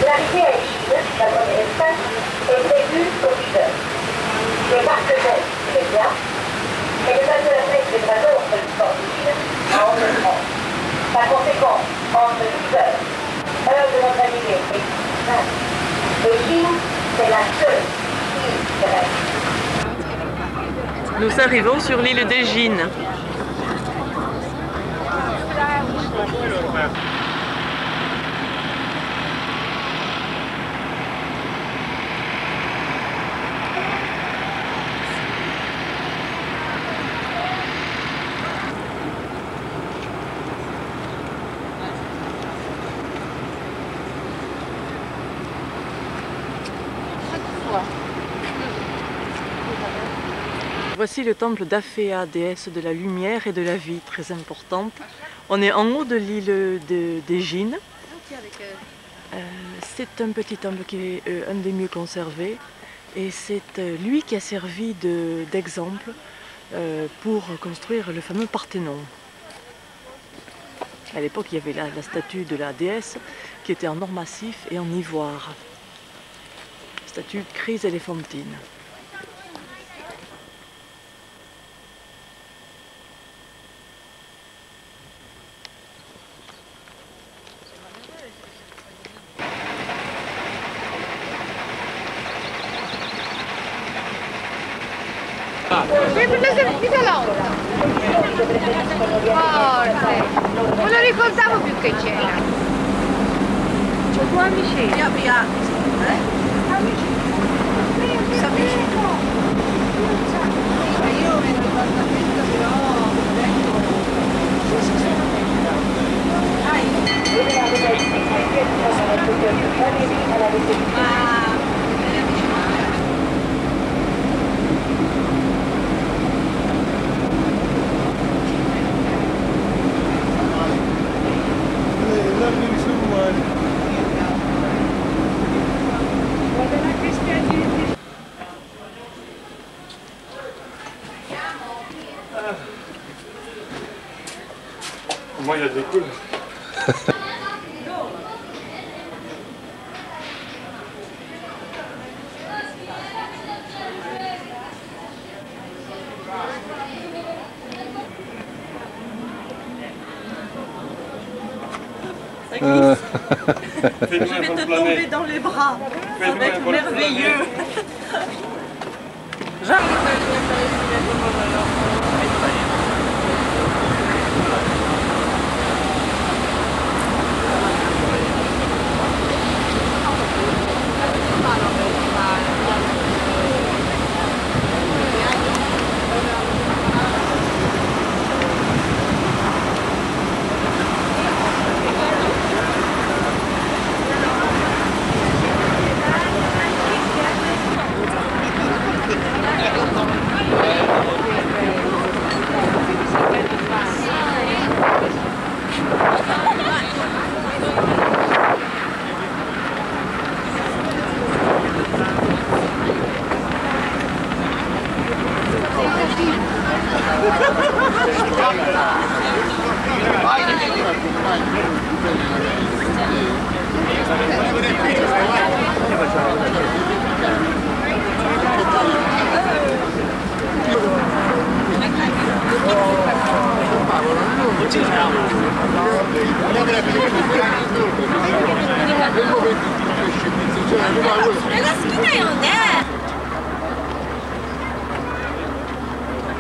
L'arrivée à Échine, la première étape, est prévue au 8h. Le partenaire est bien, et le bateau la flèche devra donc le port d'Échine à 11h30. Par conséquent, entre 12h, heure de notre arrivée, et 20h, Échine, c'est la seule île terrestre. Nous arrivons sur l'île d'Égine. Voici le temple d'Aphéa, déesse de la lumière et de la vie, très importante. On est en haut de l'île d'Égine. C'est un petit temple qui est un des mieux conservés. Et c'est lui qui a servi d'exemple pour construire le fameux Parthénon. À l'époque, il y avait la statue de la déesse qui était en or massif et en ivoire. Statue chryséléphantine. Vita Laura! Forte! Non lo ricordavo più che c'era. C'ho due amici. Piano piano. Amici. Io vedo l'appartamento però moi il y a des coups. Ça glisse. Je vais te tomber dans les bras. Ça va être merveilleux.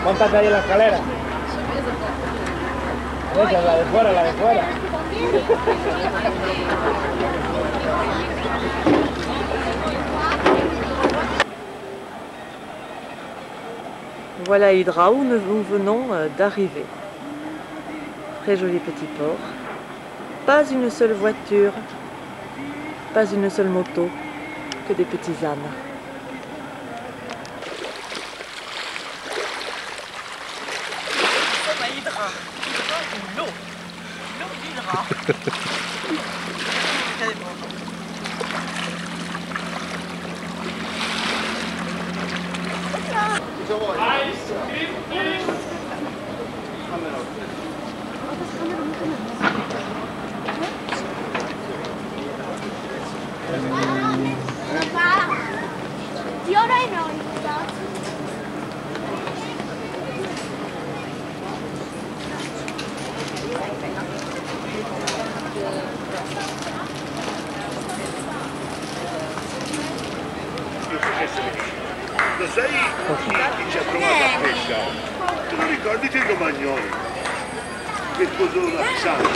Montate ahí en la escalera. Esa, la de fuera, la de fuera. Voilà Hydra où nous venons d'arriver. Très joli petit port. Pas une seule voiture, pas une seule moto, que des petits ânes. Hydra. L'eau. L'eau d'Hydra. Très bon. Io dai noi. Lo sai chi ci ha provato a pescare? Te lo ricordi che Romagnoli? Che sposò una Santa?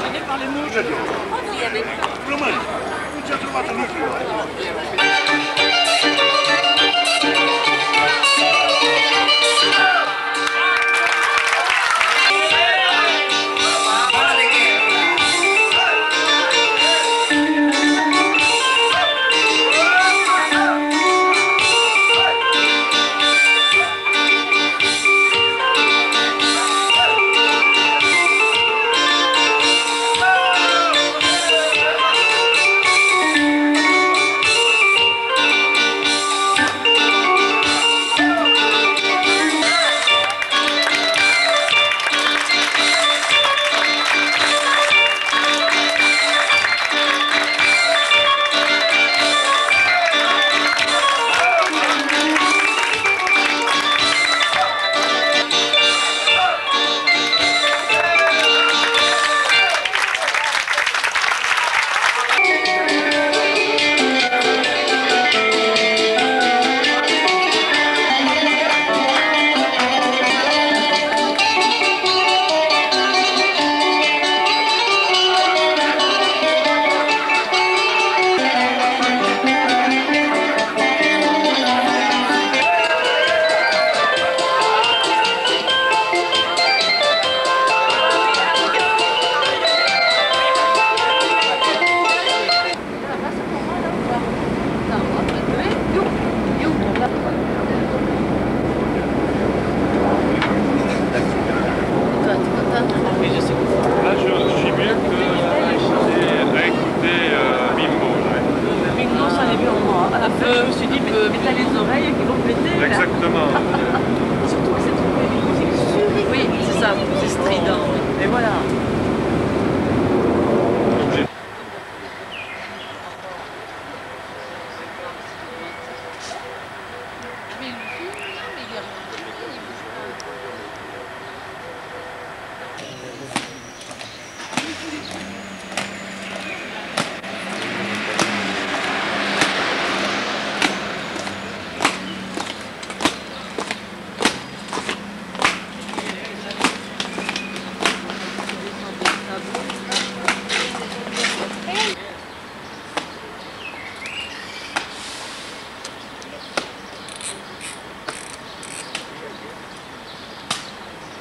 Romani, non ci ha trovato lui prima. Je me suis dit, t'as les oreilles qui vont péter. Exactement. Surtout que c'est trop musique. Oui, c'est ça, c'est strident. Et voilà.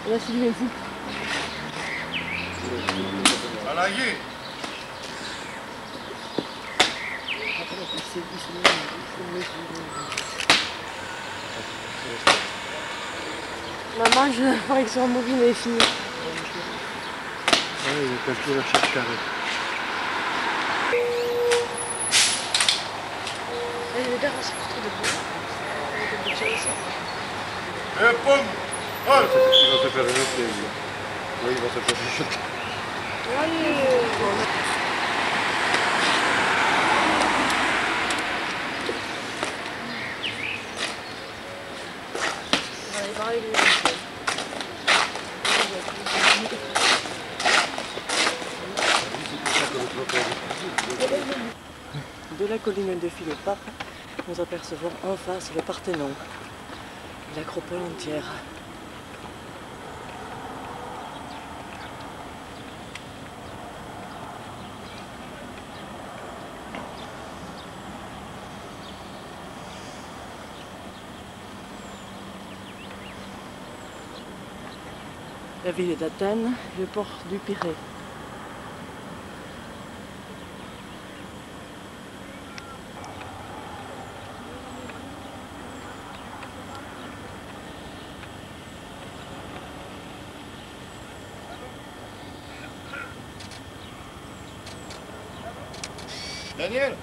Là, c'est lui, vous. Maman, je crois que son mobile est fini. Oui, il a caché la chaque carré. Allez, le gars, c'est trop de boulot. Pomme! Il va se faire jeter, lui. Oui, il va se faire jeter. De la colline de Philopap, nous apercevons en face le Parthénon, l'acropole entière. La ville d'Athènes, le port du Pirée. Daniel!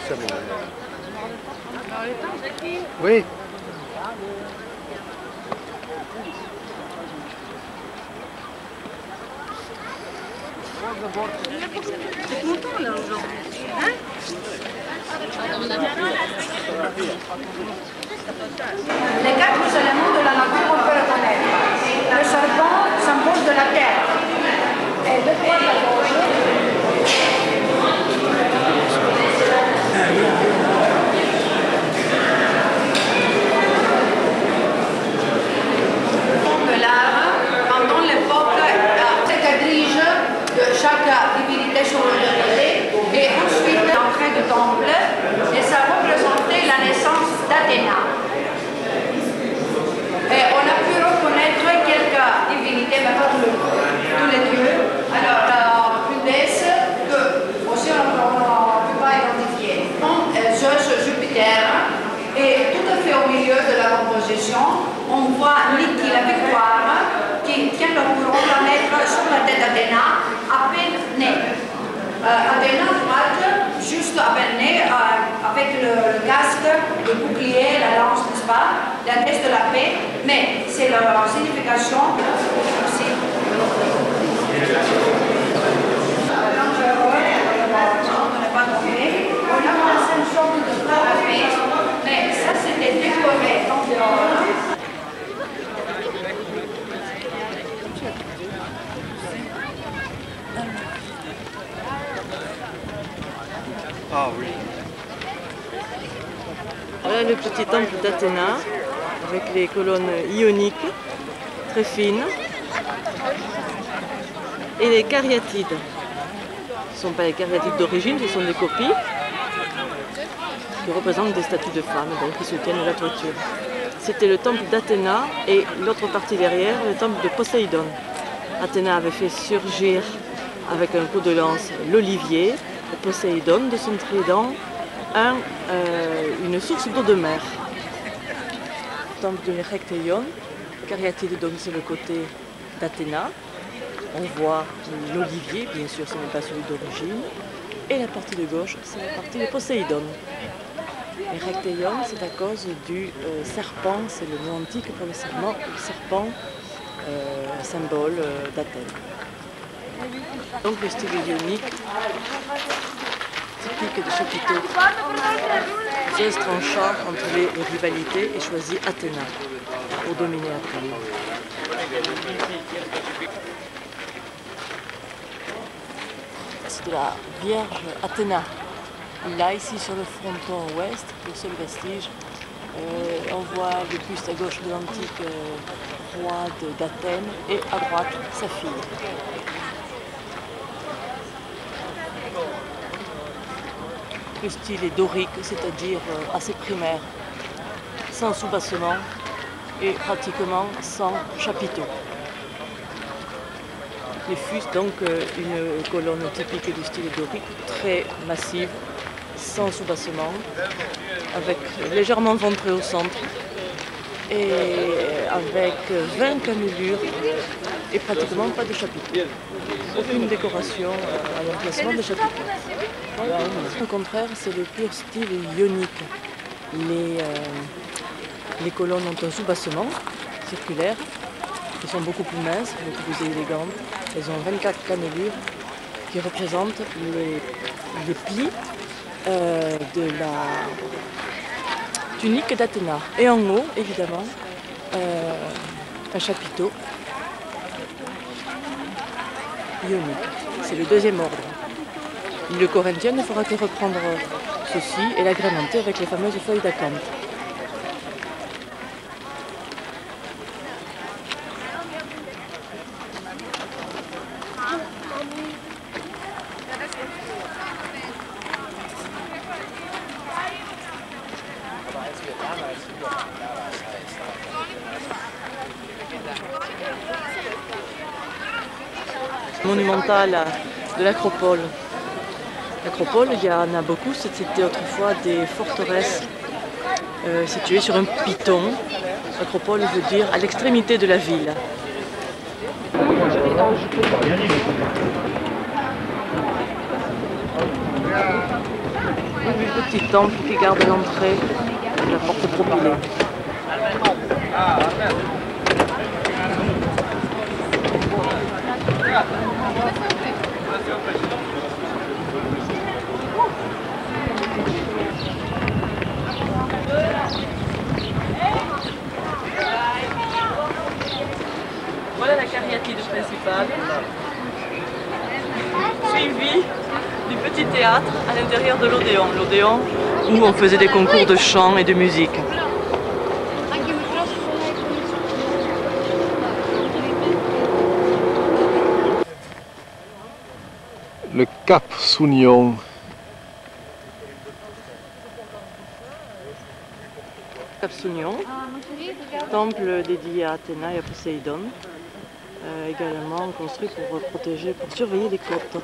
ça, mais... Oui. C'est content là aujourd'hui. Hein? Les 4 éléments de la nature qu'on peut reconnaître. Le serpent, symbole de la terre. Et de droite à gauche. De l'arbre, pendant l'époque, c'était dirige de chaque divinité sur le degré, et ensuite l'entrée du temple, et ça représentait la naissance d'Athéna. Et on a pu reconnaître quelques divinités, mais pas tous les dieux. Alors, une déesse que aussi on ne peut pas identifier. Zeus, Jupiter, et tout à fait au milieu de la composition, on voit Niki, la victoire, qui tient le couronne à mettre sur la tête d'Athéna, à peine née. Athéna droite, juste à peine née, avec le casque, le bouclier, la lance, n'est-ce pas, la déesse de la paix, mais c'est leur signification aussi. On a commencé une sorte de parapet, mais ça c'était décoré en dehors. Ah oui. Voilà le petit temple d'Athéna, avec les colonnes ioniques, très fines, et les cariatides. Ce ne sont pas les cariatides d'origine, ce sont des copies qui représentent des statues de femmes qui soutiennent la toiture. C'était le temple d'Athéna et l'autre partie derrière, le temple de Poséidon. Athéna avait fait surgir avec un coup de lance l'olivier, et Poséidon de son trident une source d'eau de mer. Temple de l'Hérectéion, cariatide donc c'est le côté d'Athéna. On voit l'olivier, bien sûr ce n'est pas celui d'origine, et la partie de gauche c'est la partie de Poséidon. Hérectéion c'est à cause du serpent, c'est le nom antique pour le serpent, symbole d'Athènes. Donc le style ionique, typique de chapiteau. Zeus trancha entre les rivalités et choisit Athéna pour dominer Athènes. C'est de la Vierge Athéna. Là, ici sur le fronton ouest, le seul vestige, on voit le buste à gauche de l'antique roi d'Athènes et à droite sa fille. Le style est dorique, c'est-à-dire assez primaire, sans soubassement et pratiquement sans chapiteau. Les fustes, donc une colonne typique du style dorique, très massive, sans soubassement, avec légèrement ventré au centre et avec 20 cannelures et pratiquement pas de chapiteau. Aucune décoration à l'emplacement des chapiteaux. Au contraire, c'est le pur style ionique. Les colonnes ont un soubassement circulaire, qui sont beaucoup plus minces, beaucoup plus élégantes. Elles ont 24 cannelures qui représentent les plis de la tunique d'Athéna. Et en haut, évidemment, un chapiteau ionique. C'est le deuxième ordre. Le corinthien ne fera que reprendre ceci et l'agrémenter avec les fameuses feuilles d'acanthe. Monumentale de l'Acropole. L'Acropole, il y en a beaucoup, c'était autrefois des forteresses situées sur un piton. L'Acropole veut dire à l'extrémité de la ville. petit temple qui garde l'entrée de la porte propylée. Voilà la cariatide principale, suivie du petit théâtre à l'intérieur de l'Odéon. L'Odéon où on faisait des concours de chant et de musique. Le Cap Sounion. Cap Sounion, temple dédié à Athéna et à Poséidon, également construit pour protéger, pour surveiller les côtes.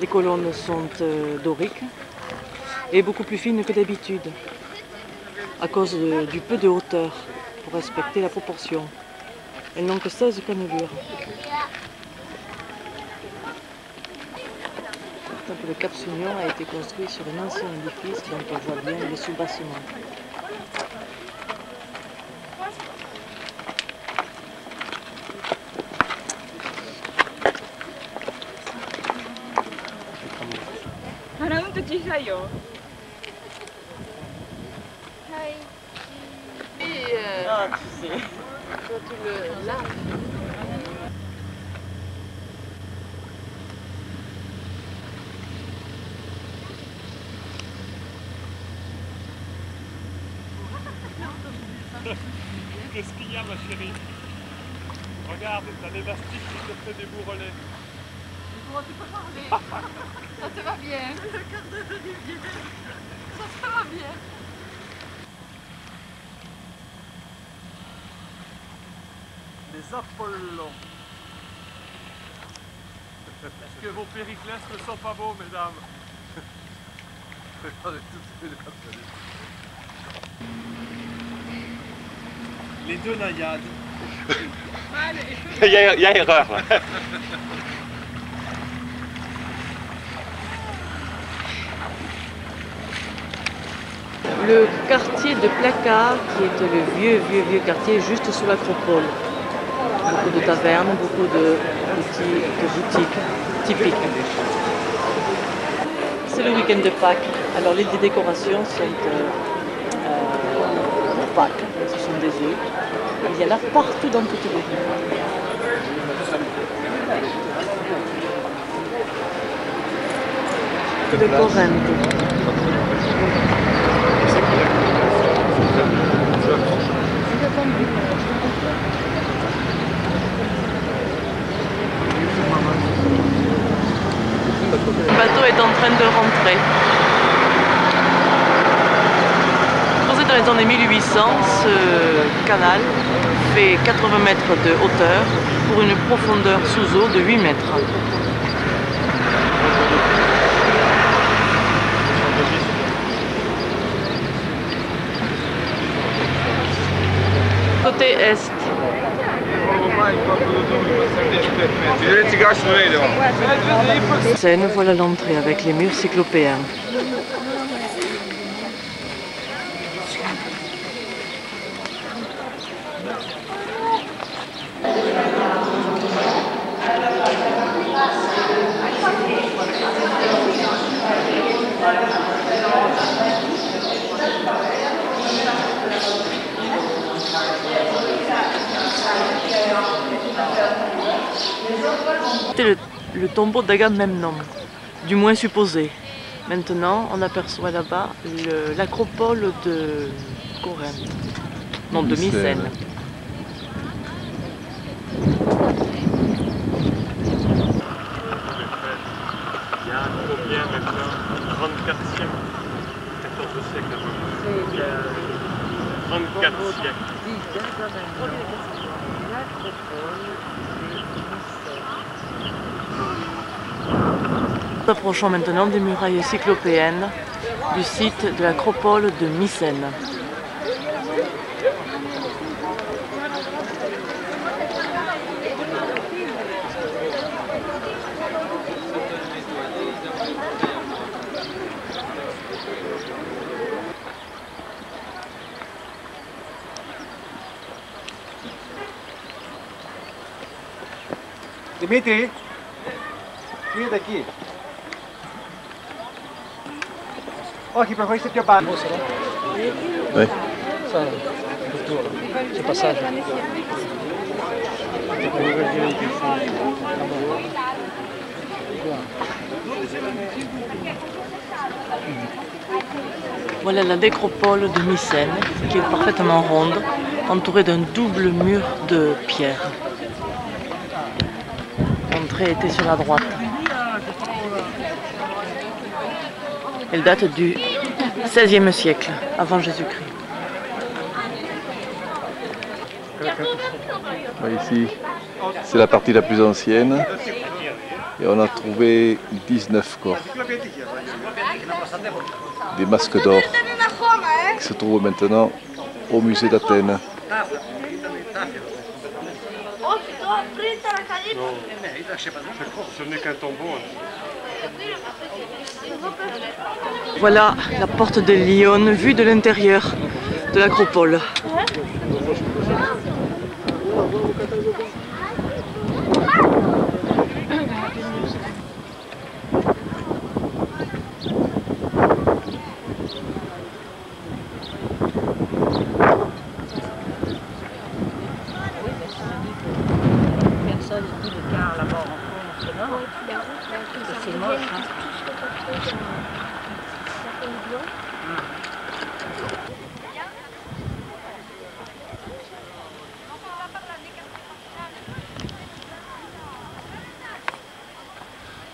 Les colonnes sont doriques et beaucoup plus fines que d'habitude, à cause du peu de hauteur, pour respecter la proportion. Elles n'ont que 16 cannelures. Le Cap Sounion a été construit sur un ancien édifice dont on voit bien le soubassement. Ah, tu sais, quand tu le laves. Qu'est-ce qu'il y a, ma chérie? Regarde, t'as des mastiques qui te fait des bourrelets. Tu peux parler. Ça te va bien. Le quart d'heure Olivier. Ça te va bien. Les Apollons. Est-ce que vos périclès ne sont pas beaux, mesdames? Les deux naïades. Il y a erreur là. Le quartier de Placard, qui est le vieux quartier juste sous l'acropole. Beaucoup de tavernes, beaucoup de boutiques typiques. C'est le week-end de Pâques. Alors les décorations sont Pâques, ce sont des œufs. Il y en a partout dans toutes les villes. De Corinthe. Le bateau est en train de rentrer. Posé dans les années 1800, ce canal fait 80 mètres de hauteur pour une profondeur sous eau de 8 mètres. Côté est. Seine, voilà l'entrée avec les murs cyclopéens. C'était le tombeau d'Agamemnon, du moins supposé. Maintenant, on aperçoit là-bas l'acropole de Corinthe, non de Mycène. Il y a combien maintenant? 34 siècles, 14 siècles à peu près. 34 siècles. Nous approchons maintenant des murailles cyclopéennes du site de l'acropole de Mycène. Dimitri, vieni da qui. Oh, chi preferisce più a Oui. Ça, ce passage. Voilà la nécropole de Mycène, qui est parfaitement ronde, entourée d'un double mur de pierre. L'entrée était sur la droite. Elle date du XVIe siècle, avant Jésus-Christ. Ici, c'est la partie la plus ancienne. Et on a trouvé 19 corps. Des masques d'or qui se trouvent maintenant au musée d'Athènes. Ce n'est qu'un tombeau. Voilà la porte de Lyon, vue de l'intérieur de l'acropole.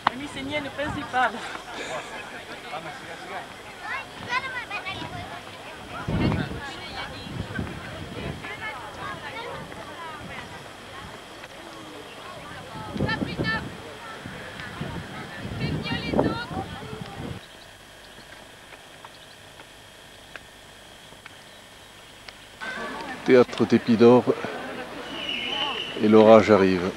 La mycénienne principale. Théâtre d'Épidore et l'orage arrive.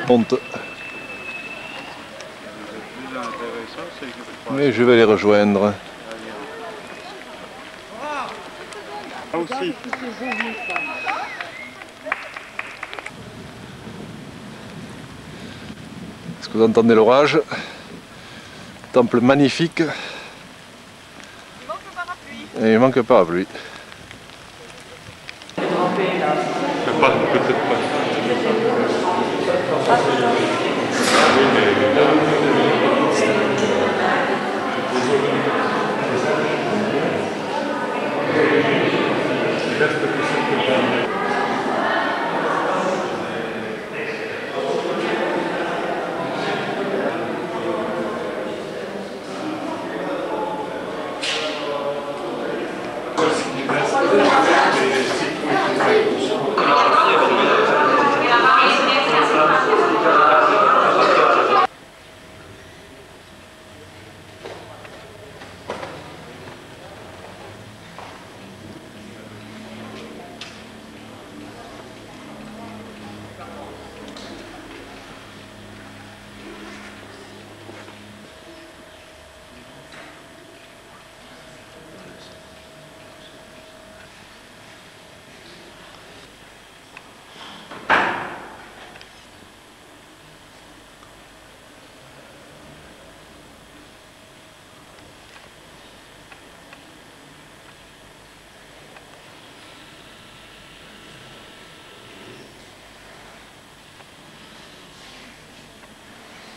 Monte. Mais je vais les rejoindre. Ah aussi. Est-ce que vous entendez l'orage? Temple magnifique. Et il manque pas à pluie. Peut-être pas.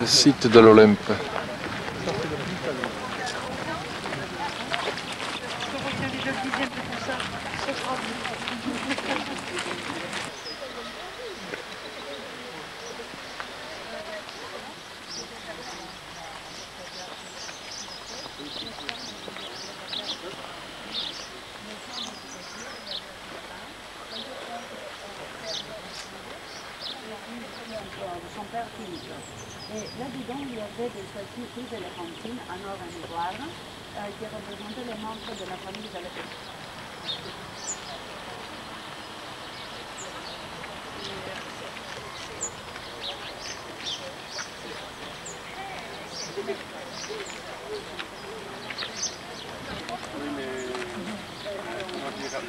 Le site de l'Olympe. Son père Philippe. Et là-dedans, il y avait des statues plus éléphantines en or et en ivoire qui représentaient les membres de la famille de l'époque.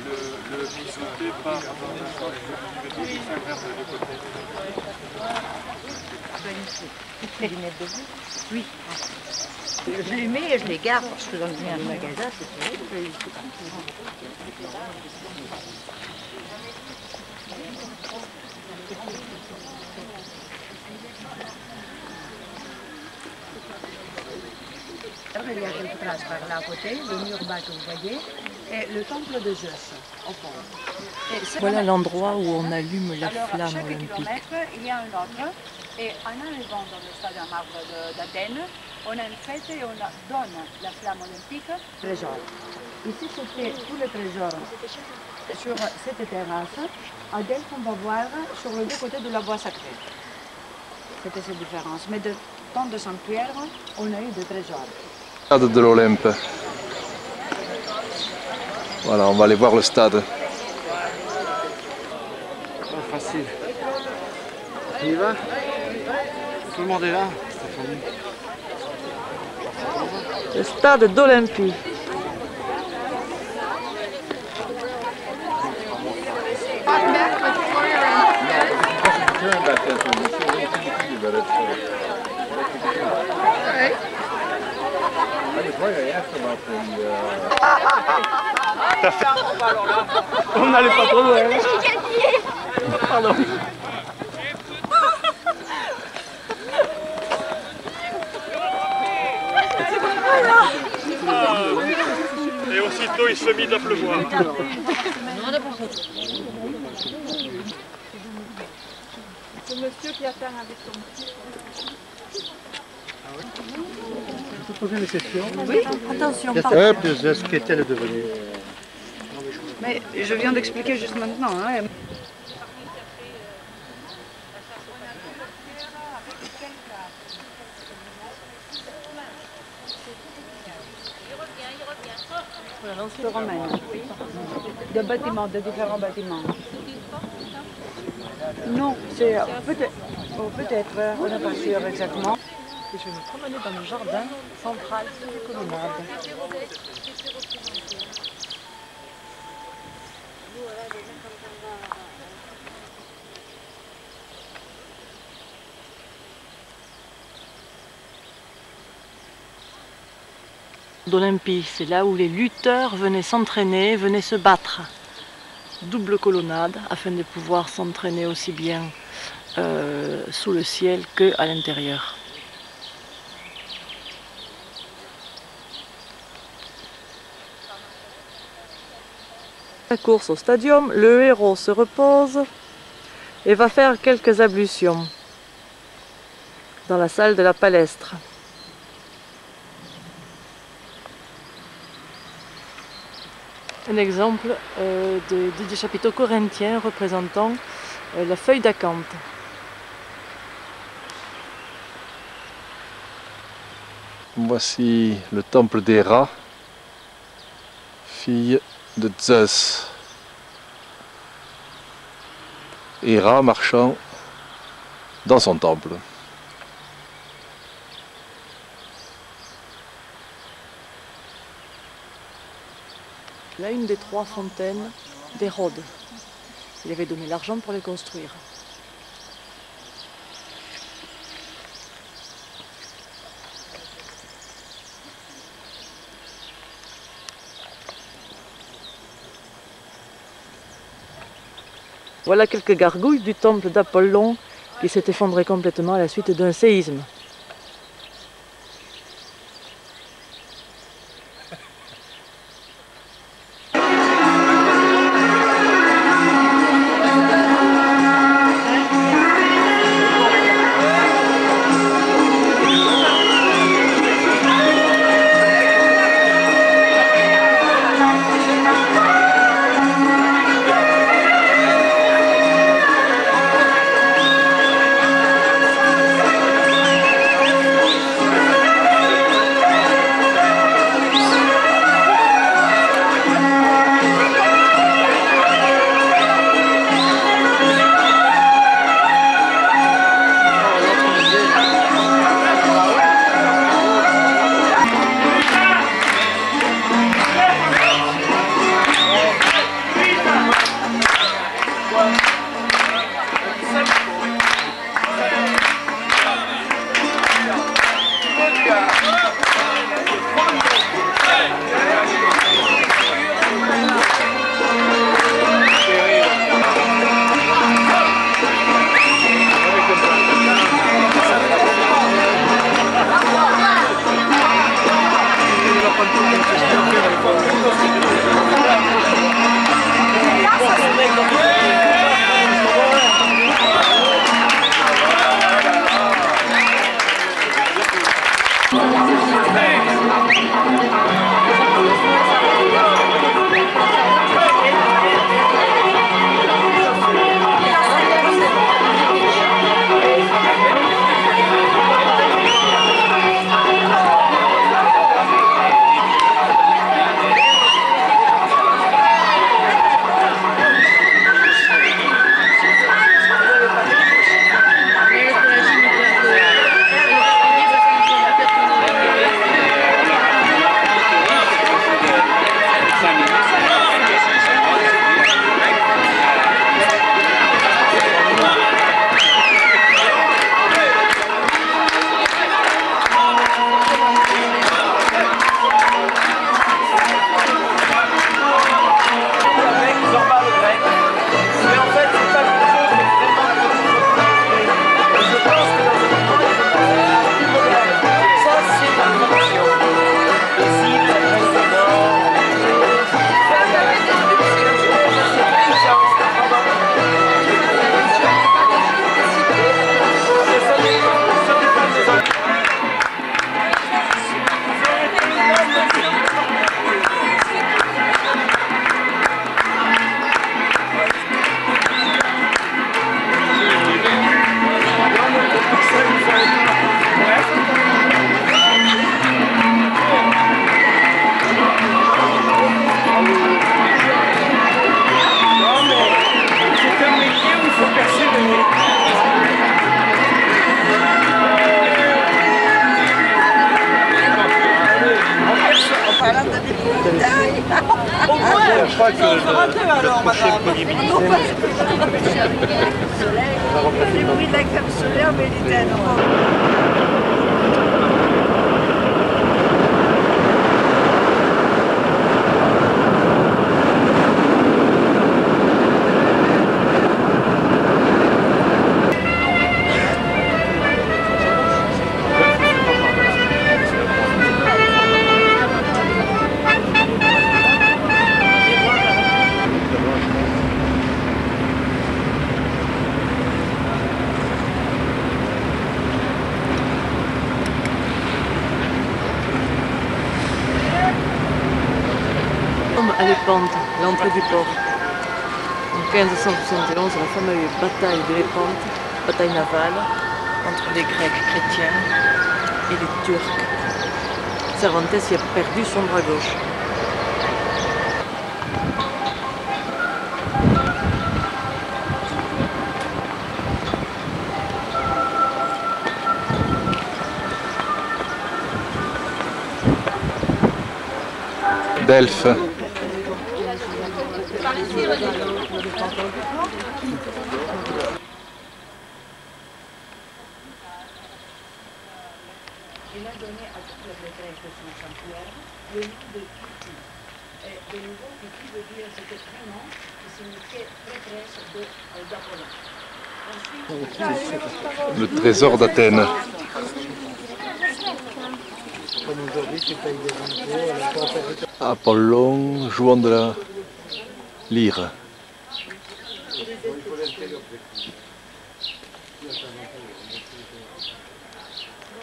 Le sauté part dans le vers de deux côtés. Oui. Je les mets et je les garde parce que dans le magasin, c'est terrible. Il y a quelques traces par là à côté, le mur bas que vous voyez, et le temple de Zeus, au fond. Voilà l'endroit où on allume la Alors, flamme chaque olympique. kilomètre, il y a un autre, et en arrivant dans le stade en marbre d'Athènes, on a une fête et on donne la flamme olympique trésor. Ici, c'était tout le trésor sur cette terrasse, à Delphes, on va voir sur les deux côtés de la voie sacrée. C'était cette différence. Mais de temps de sanctuaire, on a eu des trésors. Stade de l'Olympe. Voilà, on va aller voir le stade. Oh, facile. Tu y vas? Tout le monde est là, Stéphanie. Le stade d'Olympie. On n'allait pas trop loin. Pardon. Et aussitôt il se mit à pleuvoir. C'est monsieur qui attend avec son petit. Tu peux poser des questions? Oui, attention. Ce qu'est-elle devenue? Mais je viens d'expliquer juste maintenant. Hein. Romaine. De bâtiments, de différents bâtiments. Non, c'est peut-être, on n'est pas sûr exactement. Et je vais me promener dans le jardin central sous les colonnades. D'Olympie, c'est là où les lutteurs venaient s'entraîner, venaient se battre. Double colonnade afin de pouvoir s'entraîner aussi bien sous le ciel qu'à l'intérieur. La course au stadium, le héros se repose et va faire quelques ablutions dans la salle de la palestre. Un exemple des chapiteaux corinthiens représentant la feuille d'acanthe. Voici le temple d'Héra, fille de Zeus. Héra marchant dans son temple. Là, une des 3 fontaines d'Hérode. Il avait donné l'argent pour les construire. Voilà quelques gargouilles du temple d'Apollon qui s'est effondré complètement à la suite d'un séisme. pas que le prochain Premier ministre... Les bruits de la crème solaire, mais il était à À Lépante, l'entrée du port. En 1571, la fameuse bataille de Lépante, bataille navale entre les Grecs chrétiens et les Turcs. Cervantes y a perdu son bras gauche. Delphes. Il a donné à toute la prêtresse de son sanctuaire le nom de Piti. Et de nouveau, Piti veut dire, c'était vraiment, qui signifiait prêtresse d'Apollon. Le trésor d'Athènes. Apollon jouant de la lyre.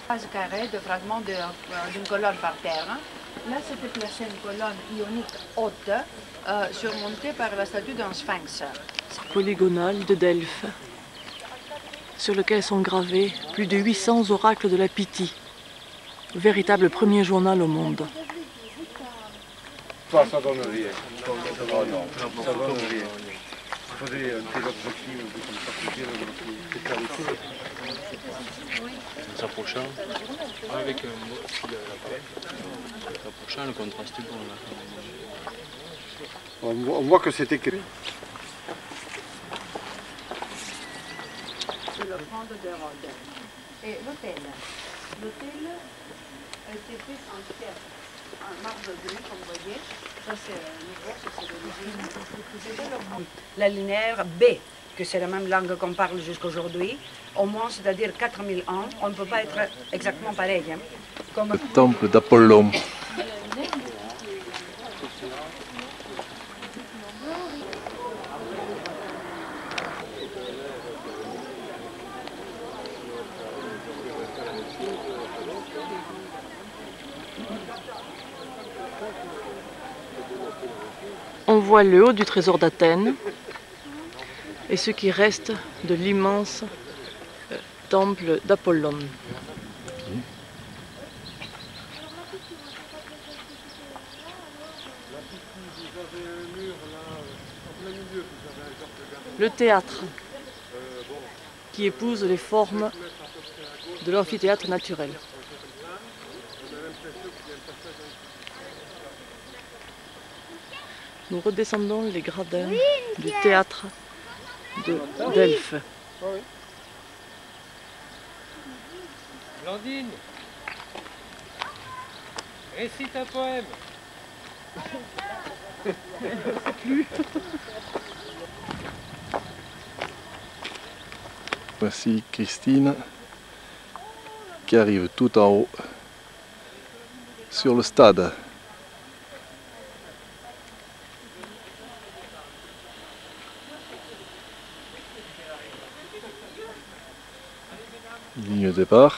Base carrée de fragments d'une colonne par terre. Là, c'était placé une colonne ionique haute, surmontée par la statue d'un sphinx. Polygonale de Delphes, sur lequel sont gravés plus de 800 oracles de la Pythie, véritable premier journal au monde. Ça donne rien. Oh non, ça donne rien. Il faudrait un téléobjectif Ça s'approchant avec un autre fil à la s'approchant, le contraste est bon là. On voit que c'est écrit. C'est l'offrande d'Hérode. Et l'autel. L'autel a été fait en pierre, en marbre gris, comme vous voyez. Ça, c'est nouveau, ça, c'est l'origine. La linéaire B, que c'est la même langue qu'on parle jusqu'aujourd'hui, au moins, c'est-à-dire 4000 ans, on ne peut pas être exactement pareil. Hein. Comme... Le temple d'Apollon. On voit le haut du trésor d'Athènes et ce qui reste de l'immense temple d'Apollon. Le théâtre qui épouse les formes de l'amphithéâtre naturel. Nous redescendons les gradins du théâtre de Delphes. Blandine, récite un poème. Voici Christine qui arrive tout en haut sur le stade. Ligne de départ.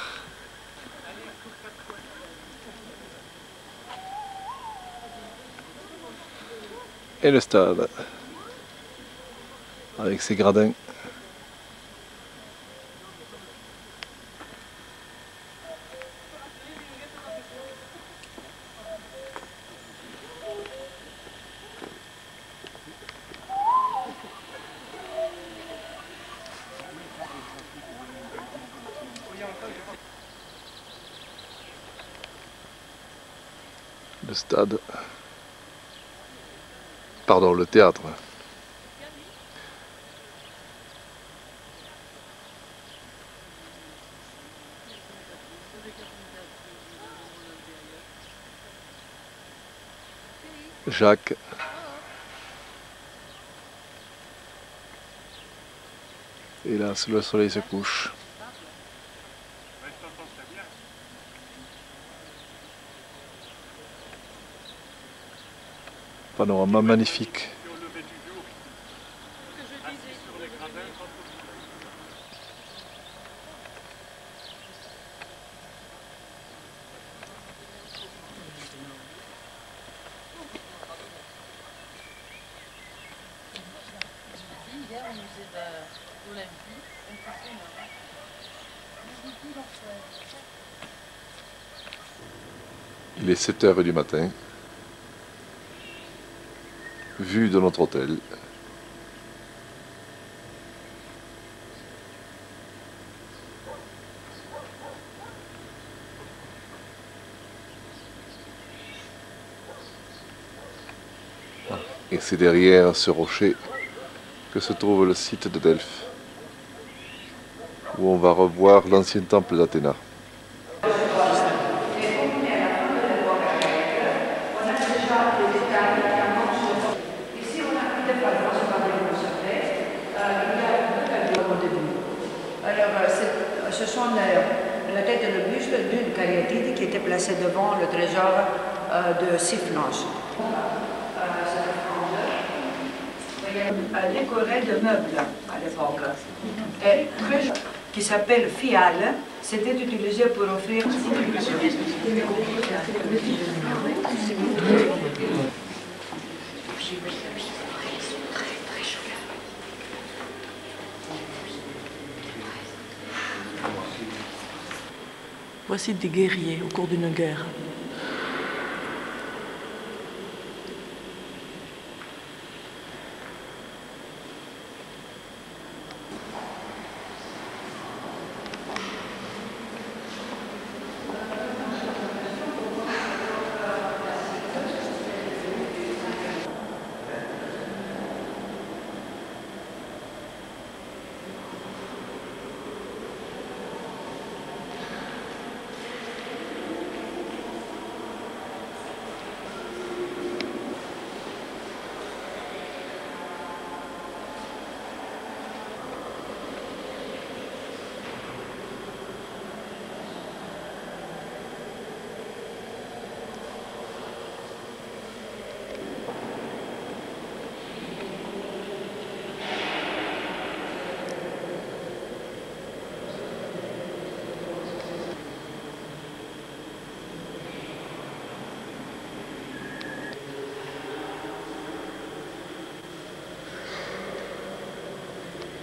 Et le stade avec ses gradins. Le stade. Pardon, le théâtre. Jacques. Et là, le soleil se couche. Panorama magnifique. Il est 7 h du matin. Vue de notre hôtel. Et c'est derrière ce rocher que se trouve le site de Delphes, où on va revoir l'ancien temple d'Athéna. Ce sont la tête et le buste d'une cariatide qui était placée devant le trésor de Siphnos. Décoré de meubles à l'époque. Et qui s'appelle fiale, c'était utilisé pour offrir. Voici des guerriers au cours d'une guerre.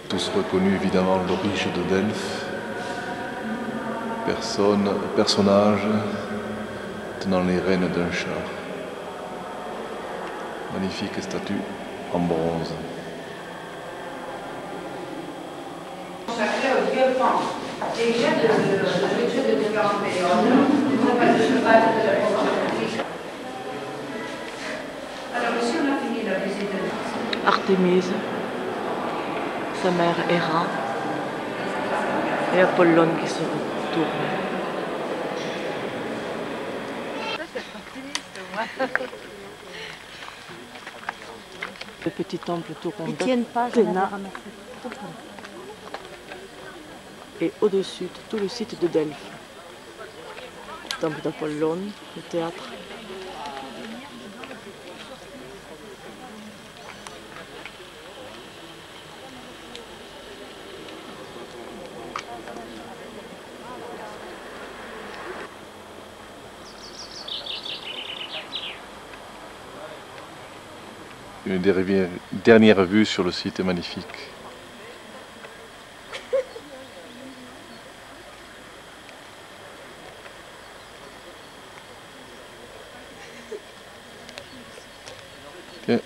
Tous reconnus évidemment l'origine de Delphes, personnage tenant les rênes d'un char. Magnifique statue en bronze. Consacré au dieu Pan. Et il y a de différentes périodes. Alors ici on a fini la visite de Artémise, sa mère Héra et Apollon qui se retourne. Le petit temple tout rond d'Athéna et au-dessus tout le site de Delphes. Le temple d'Apollon, le théâtre. Une dernière vue sur le site est magnifique. Okay.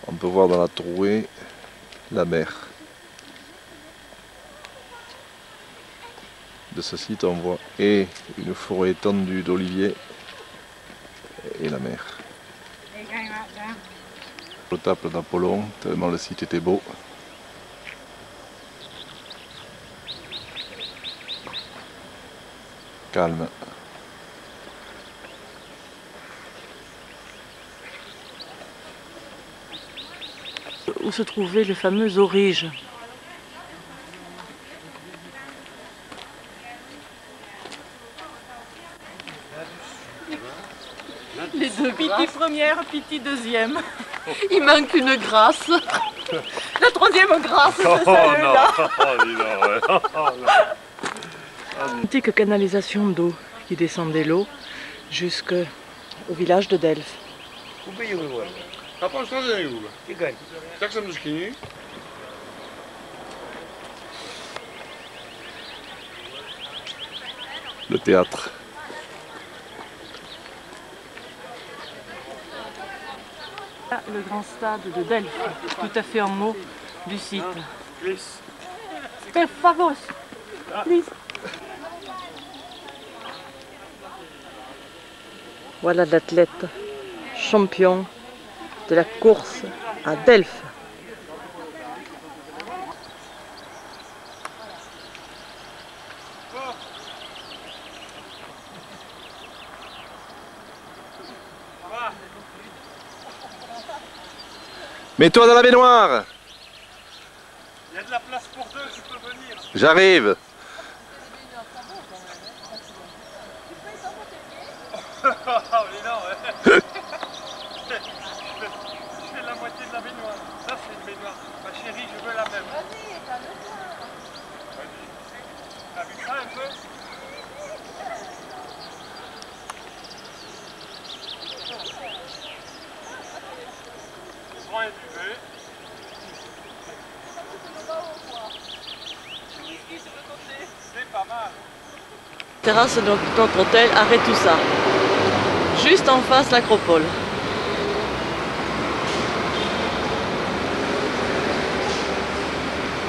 On peut voir dans la trouée la mer. de ce site, on voit et une forêt étendue d'oliviers et la mer. Le temple d'Apollon, tellement le site était beau. Calme. Où se trouvait le fameux aurige. Les deux Piti première, Piti deuxième. Il manque une grâce. La troisième grâce, c'est celle-là. Une petite canalisation d'eau qui descendait l'eau jusqu'au village de Delphes. Le théâtre. Là, le grand stade de Delphes, tout à fait en haut du site. Stéphanos, please. Voilà l'athlète champion de la course à Delphes. Mets-toi dans la baignoire. Il y a de la place pour deux, tu peux venir. J'arrive. Je fais la moitié de la baignoire. Ça c'est une baignoire. Ma chérie, je veux la même. Vas-y, t'as vu ça un peu? Prends un duvet. C'est pas mal. Terrasse de notre hôtel Arethusa. Juste en face l'acropole.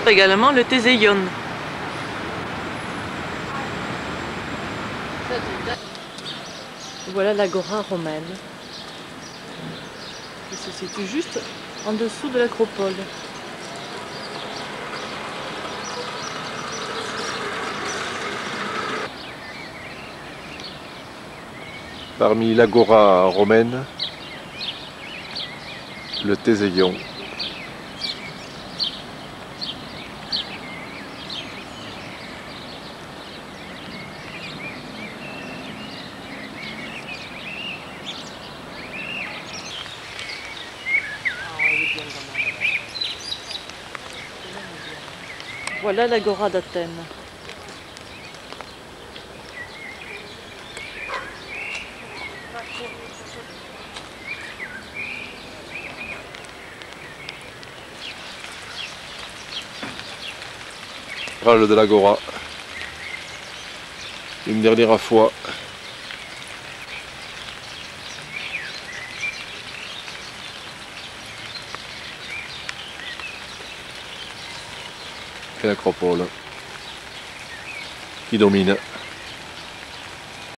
Également le Théséion. Voilà l'agora romaine qui se situe juste en dessous de l'acropole. Parmi l'agora romaine, le Théséion. Voilà l'agora d'Athènes. Râle de l'agora. Une dernière fois. Et l'acropole qui domine.